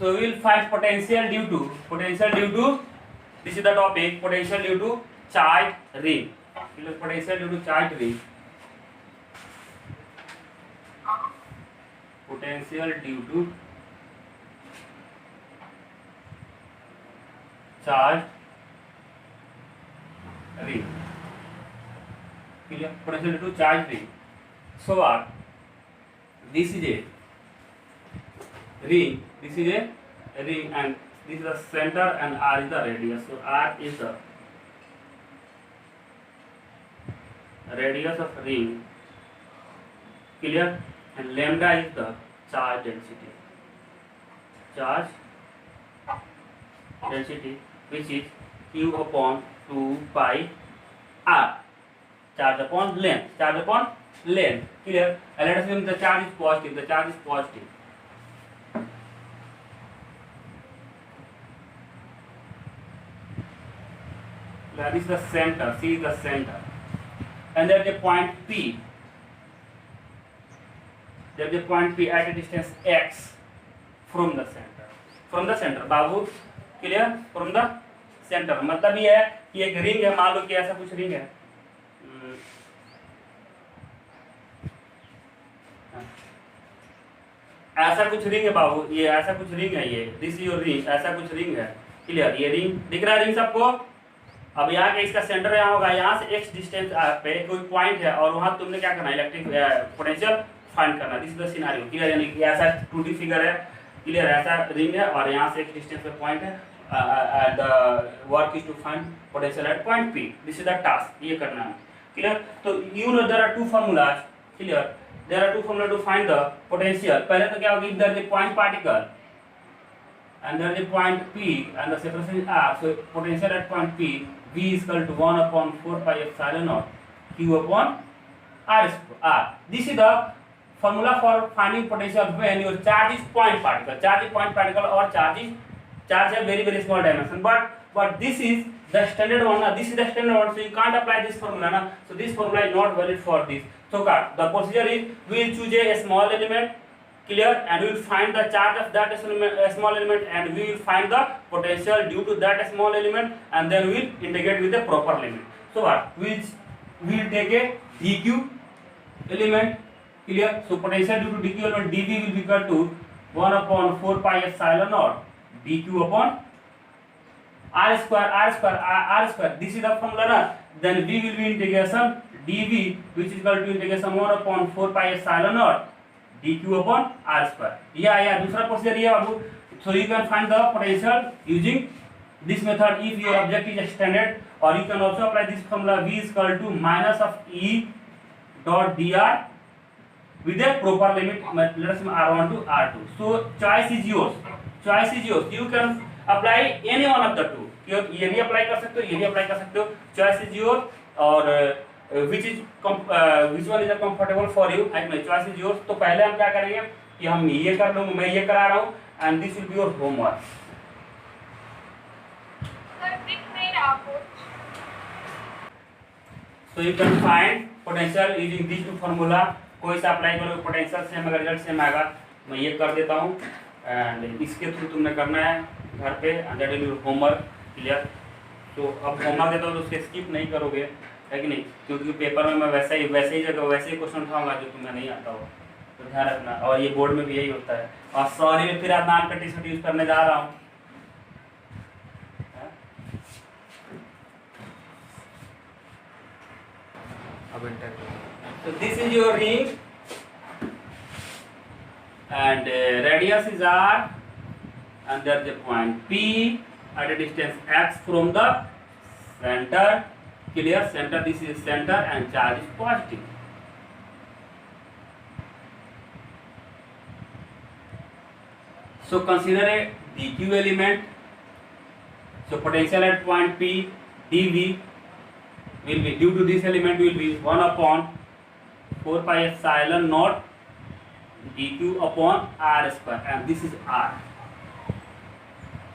So we will find potential due to this is the topic, potential due to charged ring. Potential due to charged ring. Potential due to charged ring. Potential due to charged ring. So what? This is a ring. This is a ring, and this is the center, and R is the radius. So R is the radius of ring. Clear? And lambda is the charge density. Charge density, which is Q upon 2 pi R. Charge upon length. Charge upon length. Clear? And let us assume the charge is positive. The charge is positive. That is the center. C is the center. And there is a point P. There is a point P at a distance x from the center. From the center. Babu clear? From the center. मतलब ये है कि एक ring है, मान लो कि ऐसा कुछ रिंग है. ऐसा कुछ रिंग है बाबू, ये ऐसा कुछ रिंग है, ये दिस इज योर रिंग, ऐसा कुछ रिंग है. क्लियर? ये रिंग दिख रहा है रिंग सबको. अब यहाँ के इसका सेंटर यहाँ होगा, यहाँ से x डिस्टेंस पे कोई पॉइंट है और वहाँ तुमने क्या करना है, इलेक्ट्रिक पोटेंशियल फाइंड करना. This is the scenario. Clear? यानी कि ऐसा 2D फिगर है. क्लियर? ऐसा रिंग है और यहाँ से x डिस्टेंस पे पॉइंट है. The work is to find potential at point P. This is the task. ये करना है. क्लियर? तो you know there are two formulas. Clear? There are two formula to find the potential. पहले तो क्या होगा, if there is a point particle and there is a point P and the separation is R. So potential at point P, V is equal to 1 upon 4 pi epsilon naught Q upon R square. This is the formula for finding potential when your charge is point particle. Charge is point particle or charge have very small dimension. But this is the standard one. This is the standard one. So you can't apply this formula. Na? So this formula is not valid for this. So the procedure is we will choose a small element. Clear? And we will find the charge of that small element, and we will find the potential due to that small element, and then we will integrate with the proper limit. So what? We will take a dq element. Clear? So potential due to dq element dv will be equal to 1 upon 4 pi epsilon naught dq upon r square. This is the formula. Na? Then v will be integration dv, which is equal to integration 1 upon 4 pi epsilon naught dq upon r square. Yeah. दूसरा procedure ये बाबू. So you can find the potential using this method if your object is standard, or you can also apply this formula v is equal to minus of e dot dr with a proper limit. Let us say r1 to r2. So choice is yours. You can apply any one of the two. ये भी apply कर सकते हो, ये भी apply कर सकते हो. Choice is yours. और which one is comfortable for you? Choice is yours. तो पहले हम क्या करेंगे कि हम ये कर लूँगा, मैं ये करा रहा हूँ, and this will be your homework. So you can find potential using these two formula. कोई सा अप्लाई करोगे पोटेंशियल सेम अगर रिजल्ट सेम आएगा. मैं ये कर देता हूँ एंड इसके थ्रू तुमने करना है घर पे, and that will be your homework. Clear? तो अब होमवर्क देता हूँ तो उसके स्किप नहीं करोगे, है कि नहीं? क्योंकि पेपर में मैं वैसे ही क्वेश्चन उठाऊंगा जो तुम्हें नहीं आता हो. तो ध्यान रखना. और ये बोर्ड में भी यही होता है. और सॉरी में फिर अदनान का टी-शर्ट यूज करने जा रहा हूँ. So this is your ring and radius is R, and there is a point P at a distance x from the center. Clear? Center, this is center, and charge is positive. So consider a dq element. So potential at point P dV will be, due to this element, will be 1 upon 4 pi epsilon naught dq upon r square, and this is r.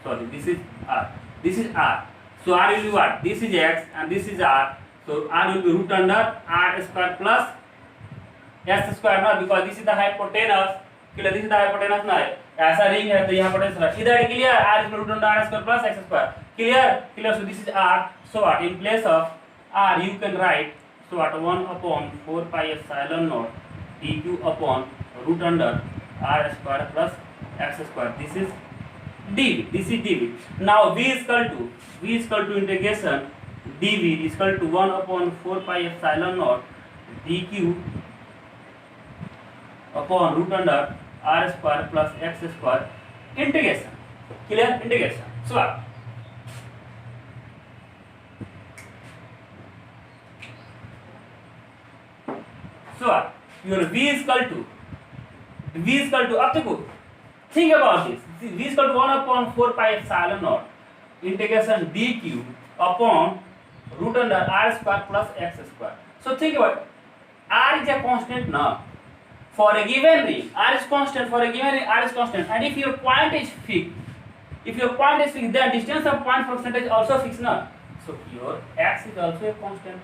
Sorry, this is r. This is r. So r will be what? This is x and this is r. So r will be root under r square plus s square, now because this is the hypotenuse. Clear, this is the hypotenuse ना, ऐसा ring है तो यहाँ potential रख, इधर clear, r is root under r square plus x square, clear clear, so this is r, so what in place of r you can write, so what 1 upon 4 pi epsilon naught dq upon root under r square plus x square, this is dv, this is dv. Now v is equal to integration dv is equal to 1 upon 4 pi epsilon naught dq upon root under r square plus x square integration, clear, integration. So your v is equal to, अब देखो, think about this, v is equal to 1 upon 4 pi epsilon naught integration dq upon root under r square plus x square. So think about it. R is a constant now for a given ring, r is constant for a given ring, r is constant, and if your point is fixed, then distance of point from center is also fixed now, so your x is also a constant,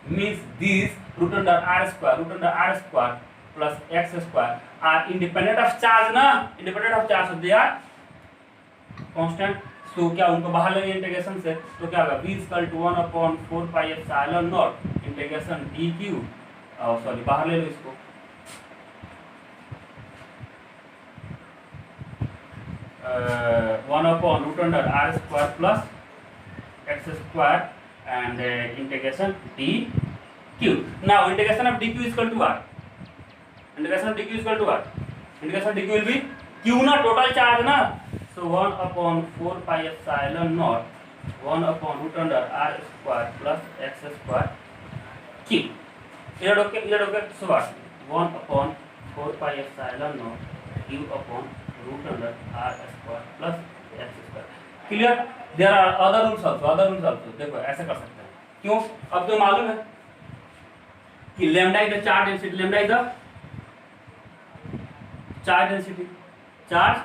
means this root under r square plus x square are independent of charge ना, independent of charge, so they are constant. तो क्या उनको बाहर लेंगे integration से, तो क्या होगा, v is equal to 1 upon 4 pi epsilon naught integration dq, sorry बाहर ले लो इसको, 1 upon root under r square plus x square and integration dq. Now integration of dq is equal to what? Integration of dq is equal to what? Integration of dq will be q ना, total charge ना, so 1 upon 4 pi epsilon naught 1 upon root under r square plus x square q. Here okay, so what? 1 upon 4 pi epsilon naught q upon root under r square plus x square. Clear? There are other rules also. देखो ऐसे कर सकते हैं, क्यों? अब तो मालूम है कि lambda is the charge density, charge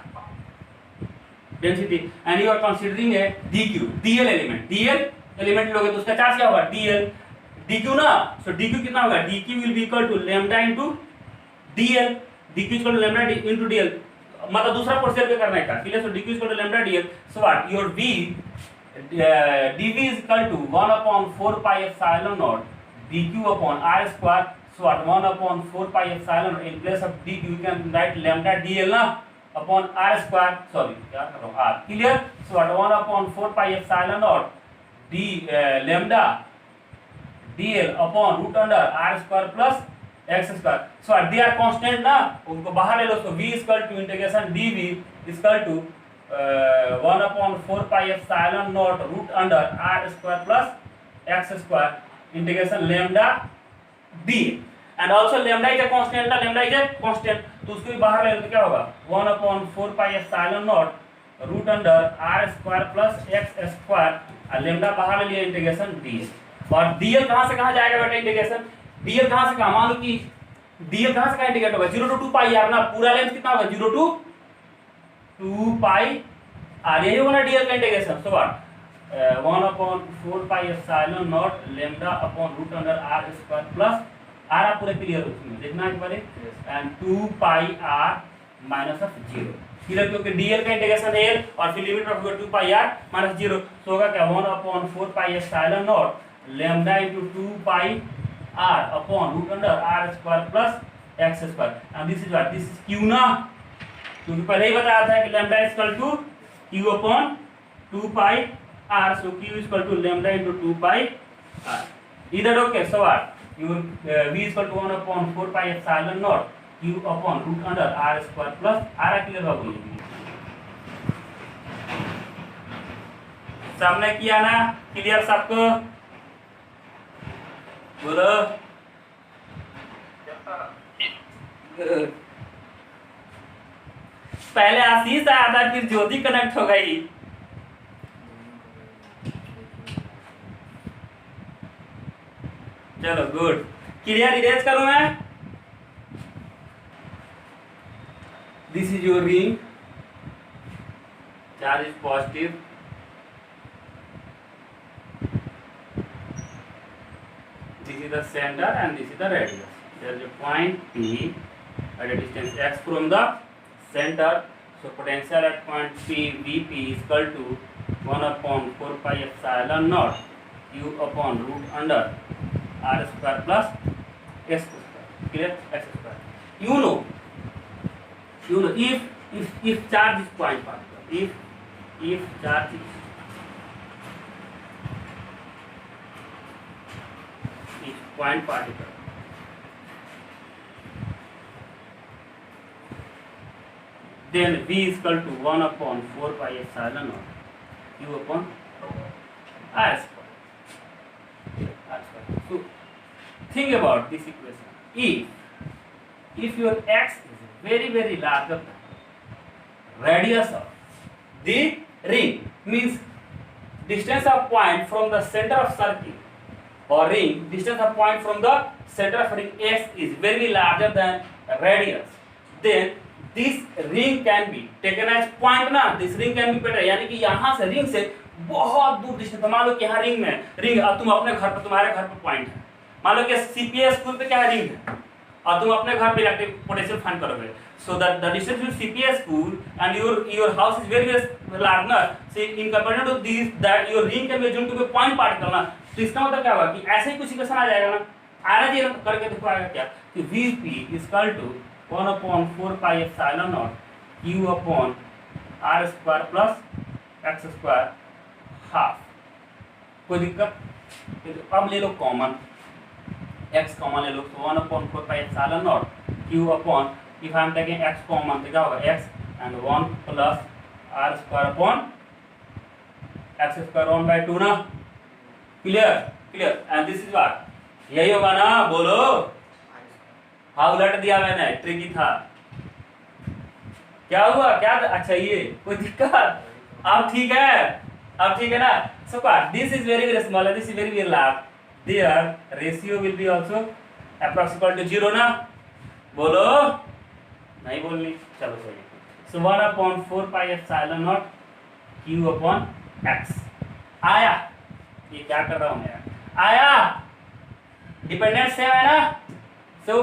density, and you are considering a dl element लोगे तो उसका चार्ज क्या होगा, dq ना, so dq कितना होगा, dq will be equal to lambda into dl, dq is equal to lambda into dl, मतलब दूसरा प्रोसेस पे करना है का, clear, so dq is equal to lambda dl, so what your v dv is equal to 1 upon 4 pi epsilon naught dq upon r square, so what 1 upon 4 pi epsilon, in place of dq you can write lambda dl ना upon r square, sorry क्या कर रहा हूँ r, clear, so what 1 upon 4 pi epsilon naught d lambda dl upon root under r square plus x square, so they are constant ना, उनको बाहर ले लो, so v is equal to integration dv is equal to 1 upon 4 pi epsilon naught root under r square plus x square integration lambda d, and also lambda is a constant ना, lambda is a constant, तो उसको भी बाहर ले लो तो क्या होगा, 1 upon 4 pi epsilon naught root under r square plus x square, और lambda बाहर ले लिया इंटीग्रेशन d, और dl कहाँ से कहाँ जाएगा बेटा इंटीग्रेशन, dl कहाँ से कहाँ, मान लो कि dl कहाँ से कहाँ इंटीग्रेट होगा, 0 to 2 pi r ना, पूरा लेंथ कितना होगा, 0 to 2 pi r, यही होगा ना dl का integration, so what 1 upon 4 pi epsilon naught lambda upon root under r square plus r आप पूरे क्लियर हो देखना एक बार, and 2 pi r minus of 0, clear, क्योंकि dl का इंटीग्रेशन है l और फिर लिमिट रखोगे 2 pi r माइनस 0, तो होगा क्या 1 upon 4 pi epsilon naught lambda into 2 pi r upon root under r square plus x square, and this is what, this is q ना, क्योंकि पहले ही बताया था कि lambda is equal to q upon 2 pi r, so q is equal to lambda into 2 pi r, either okay, so what your v is equal to 1 upon 4 pi epsilon naught q upon root under r square plus r clear हो गई, सामने किया ना, clear सबको, बोलो पहले आशीष आया था, फिर ज्योति कनेक्ट हो गई, चलो गुड, क्लियर, इरेज करूं मैं, this is your ring, charge is positive, this is the center and this is the radius, there is a point P at a distance x from the center. So potential at point P Vp is equal to 1 upon 4 pi epsilon naught q upon root under r square plus s square. Clear? S square. You know if charge is point particle, if charge is point particle, then V is equal to 1 upon 4 pi epsilon naught q upon r square. So think about this equation. If your x is very larger than radius of the ring, means distance of point from the center of circle or ring, distance of point from the center of ring x is very larger than radius, then this ring can be taken as point ना, this ring can be better, यानी कि यहाँ से ring से बहुत दूर distance, मान लो कि यहाँ रिंग में तुम अपने घर पर, तुम्हारे घर पर पॉइंट है, मान लो कि सीपीएस स्कूल पे क्या रिंग है और तुम अपने घर पे इलेक्ट्रिक पोटेंशियल फाइंड करोगे. So that the distance between CPS school and your house is very large ना. See in comparison to this that your ring can be assumed to be point particle ना. तो इसका मतलब क्या होगा कि ऐसे ही कुछ इक्वेशन आ जाएगा ना, आना चाहिए ना, करके देखो आएगा क्या कि Vp is equal to 1 upon 4 pi epsilon naught q upon r square plus x square half. कोई दिक्कत? अब ले लो कॉमन, x कॉमन ले लो, तो 1 upon 4 pi epsilon naught q upon, if I am taking x common तो क्या होगा x and 1 plus r square upon x square 1 by 2 ना. Clear and this is what, यही होगा ना, बोलो. हाँ उलट दिया मैंने, ट्रिकी था. क्या हुआ, क्या अच्छा ये कोई दिक्कत? अब ठीक है ना. So what, this is very small and this is very large, their ratio will be also approximately to 0 ना. बोलो, नहीं बोलनी, चलो सही. So 1 upon 4 pi epsilon naught q upon x. आया, ये क्या कर रहा हूँ मैं, आया, डिपेंडेंट सेम है ना. So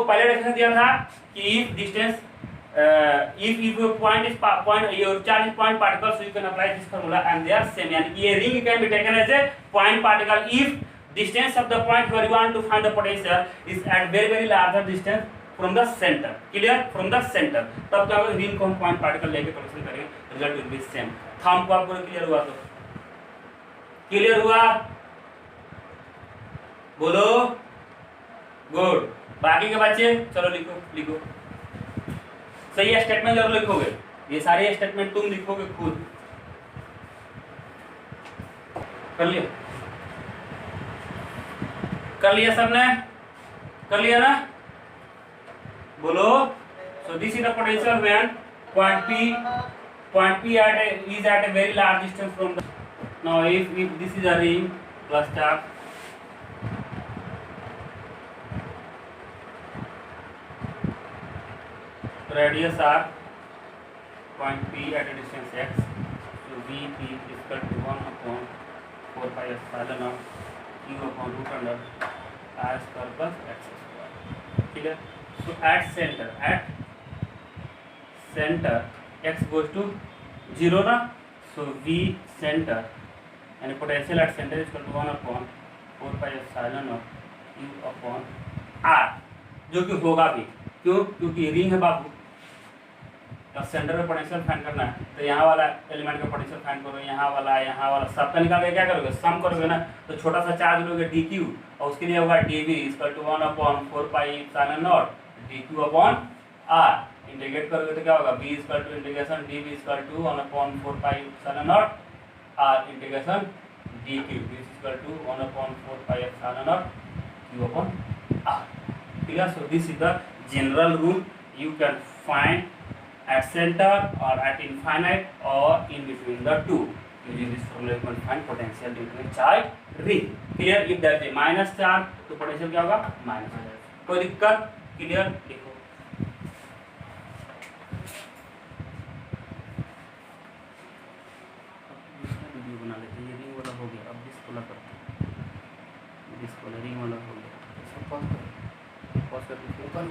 पहले डेफिनेशन दिया था कि if distance if your point is your charge is point particle, so you can apply this formula and they are same, यानी कि ये ring can be taken as a point particle if distance of the point where you want to find the potential is at very larger distance from the center. Clear? From the center. तब क्या होगा, ring को हम point particle लेके calculate करेंगे, result will be same. Thumb को आपको clear हुआ? तो क्लियर हुआ, बोलो. गुड. बाकी के बच्चे चलो लिखो. सही स्टेटमेंट जरूर लिखोगे, ये सारे स्टेटमेंट तुम लिखोगे खुद. कर लिया सबने? कर लिया ना? बोलो. So this is the potential when point P is at a very large distance from the. Now if this is a ring plus charge, radius r, point P at a distance x, so Vp is equal to 1 upon 4 pi epsilon naught q upon root under r square plus x square. Clear? So at center x goes to 0 ना. So V center and potential at center is equal to 1 upon 4 pi epsilon naught q upon r, जो कि होगा भी. क्यों? क्योंकि ring है बाबू, तो centre में पोटेंशियल फाइंड करना है, तो यहाँ वाला एलिमेंट का पोटेंशियल फाइंड करो, यहाँ वाला सबका निकाल के क्या करोगे, सम करोगे ना. तो छोटा सा चार्ज लोगे dq और उसके लिए होगा dv equal to 1 upon 4 pi epsilon naught dq upon r. Integrate करोगे तो क्या होगा, v equal to integration dv equal to 1 upon 4 pi epsilon naught r integration dq equal to 1 upon 4 pi epsilon naught q upon r. ठीक है. So this is the general rule you can find at center or at infinite or in between the two. Using this formula you can find potential due to a charge ring. Clear? If there is a minus charge तो potential क्या होगा, minus. कोई दिक्कत? Clear? लिखो. Video बना लेते हैं. ये रिंग वाला हो गया, अब डिस्क वाला करते हैं. डिस्क वाला रिंग वाला हो गया. पॉज कर ऊपर